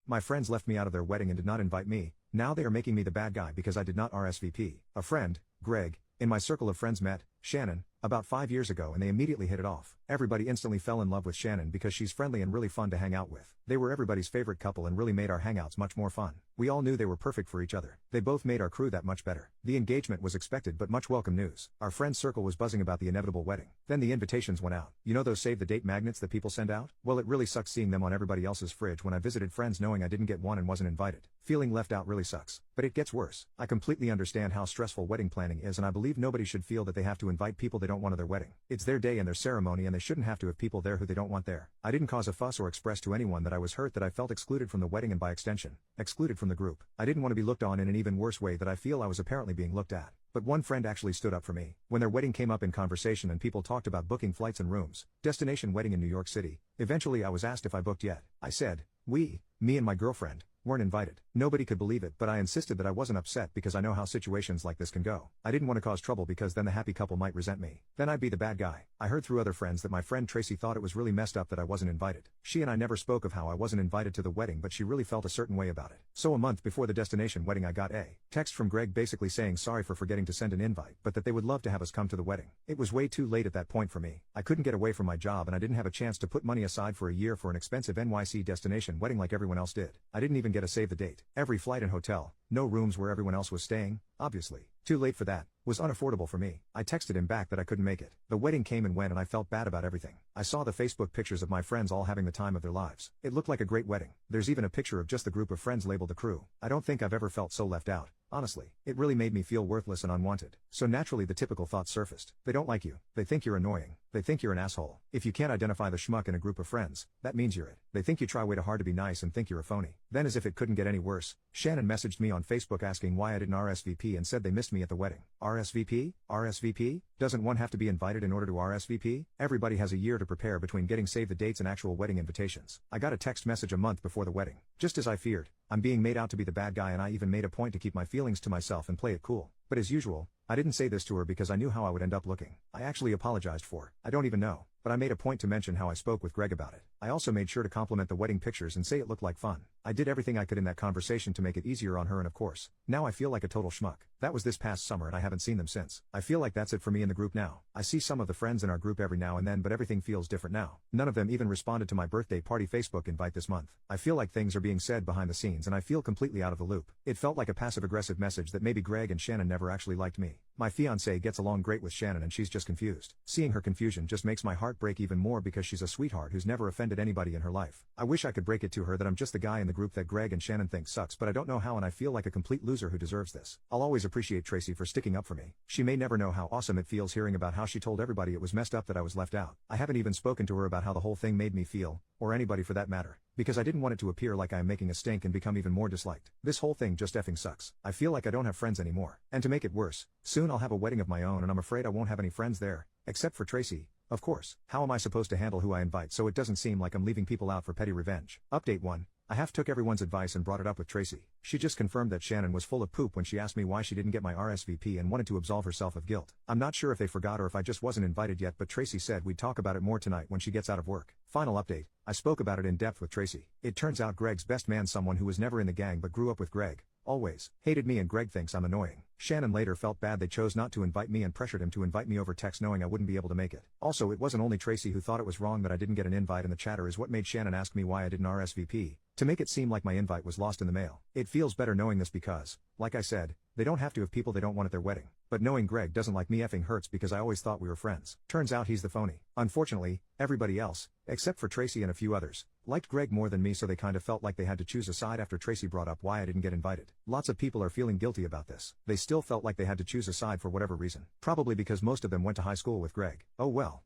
My friends left me out of their wedding and did not invite me. Now they are making me the bad guy because I did not RSVP. A friend, Greg, in my circle of friends met Shannon about 5 years ago and they immediately hit it off. Everybody instantly fell in love with Shannon because she's friendly and really fun to hang out with. They were everybody's favorite couple and really made our hangouts much more fun. We all knew they were perfect for each other. They both made our crew that much better. The engagement was expected but much welcome news. Our friend's circle was buzzing about the inevitable wedding. Then the invitations went out. You know those save the date magnets that people send out? Well, it really sucks seeing them on everybody else's fridge when I visited friends knowing I didn't get one and wasn't invited. Feeling left out really sucks. But it gets worse. I completely understand how stressful wedding planning is and I believe nobody should feel that they have to invite people they don't want to their wedding. It's their day and their ceremony and they shouldn't have to have people there who they don't want there. I didn't cause a fuss or express to anyone that I was hurt that I felt excluded from the wedding and by extension, excluded from the group. I didn't want to be looked on in an even worse way that I feel I was apparently being looked at. But one friend actually stood up for me. When their wedding came up in conversation and people talked about booking flights and rooms, destination wedding in New York City, eventually I was asked if I booked yet. I said, me and my girlfriend, weren't invited. Nobody could believe it, but I insisted that I wasn't upset because I know how situations like this can go. I didn't want to cause trouble because then the happy couple might resent me. Then I'd be the bad guy. I heard through other friends that my friend Tracy thought it was really messed up that I wasn't invited. She and I never spoke of how I wasn't invited to the wedding, but she really felt a certain way about it. So a month before the destination wedding I got a text from Greg basically saying sorry for forgetting to send an invite, but that they would love to have us come to the wedding. It was way too late at that point for me. I couldn't get away from my job and I didn't have a chance to put money aside for a year for an expensive NYC destination wedding like everyone else did. I didn't even get a save the date. Every flight and hotel, no rooms where everyone else was staying, obviously. Too late for that. Was unaffordable for me. I texted him back that I couldn't make it. The wedding came and went and I felt bad about everything. I saw the Facebook pictures of my friends all having the time of their lives. It looked like a great wedding. There's even a picture of just the group of friends labeled the crew. I don't think I've ever felt so left out. Honestly, it really made me feel worthless and unwanted. So naturally the typical thought surfaced. They don't like you. They think you're annoying. They think you're an asshole. If you can't identify the schmuck in a group of friends, that means you're it. They think you try way too hard to be nice and think you're a phony. Then as if it couldn't get any worse, Shannon messaged me on Facebook asking why I didn't RSVP and said they missed me at the wedding. RSVP? RSVP? Doesn't one have to be invited in order to RSVP? Everybody has a year to prepare between getting save the dates and actual wedding invitations. I got a text message a month before the wedding. Just as I feared, I'm being made out to be the bad guy and I even made a point to keep my feelings to myself and play it cool. But as usual, I didn't say this to her because I knew how I would end up looking. I actually apologized for, I don't even know, but I made a point to mention how I spoke with Greg about it. I also made sure to compliment the wedding pictures and say it looked like fun. I did everything I could in that conversation to make it easier on her and of course, now I feel like a total schmuck. That was this past summer and I haven't seen them since. I feel like that's it for me in the group now. I see some of the friends in our group every now and then but everything feels different now. None of them even responded to my birthday party Facebook invite this month. I feel like things are being said behind the scenes and I feel completely out of the loop. It felt like a passive-aggressive message that maybe Greg and Shannon never actually liked me. My fiancée gets along great with Shannon and she's just confused. Seeing her confusion just makes my heart break even more because she's a sweetheart who's never offended anybody in her life. I wish I could break it to her that I'm just the guy in the group that Greg and Shannon think sucks but I don't know how and I feel like a complete loser who deserves this. I'll always appreciate Tracy for sticking up for me. She may never know how awesome it feels hearing about how she told everybody it was messed up that I was left out. I haven't even spoken to her about how the whole thing made me feel, or anybody for that matter, because I didn't want it to appear like I am making a stink and become even more disliked. This whole thing just effing sucks. I feel like I don't have friends anymore. And to make it worse, soon I'll have a wedding of my own and I'm afraid I won't have any friends there, except for Tracy. Of course, how am I supposed to handle who I invite so it doesn't seem like I'm leaving people out for petty revenge? Update 1. I half took everyone's advice and brought it up with Tracy. She just confirmed that Shannon was full of poop when she asked me why she didn't get my RSVP and wanted to absolve herself of guilt. I'm not sure if they forgot or if I just wasn't invited yet but Tracy said we'd talk about it more tonight when she gets out of work. Final update. I spoke about it in depth with Tracy. It turns out Greg's best man, someone who was never in the gang but grew up with Greg, always hated me and Greg thinks I'm annoying. Shannon later felt bad they chose not to invite me and pressured him to invite me over text knowing I wouldn't be able to make it. Also, it wasn't only Tracy who thought it was wrong that I didn't get an invite and the chatter is what made Shannon ask me why I didn't RSVP, to make it seem like my invite was lost in the mail. It feels better knowing this because, like I said, they don't have to have people they don't want at their wedding. But knowing Greg doesn't like me effing hurts because I always thought we were friends. Turns out he's the phony. Unfortunately, everybody else, except for Tracy and a few others, liked Greg more than me so they kind of felt like they had to choose a side after Tracy brought up why I didn't get invited. Lots of people are feeling guilty about this. They still felt like they had to choose a side for whatever reason. Probably because most of them went to high school with Greg. Oh well.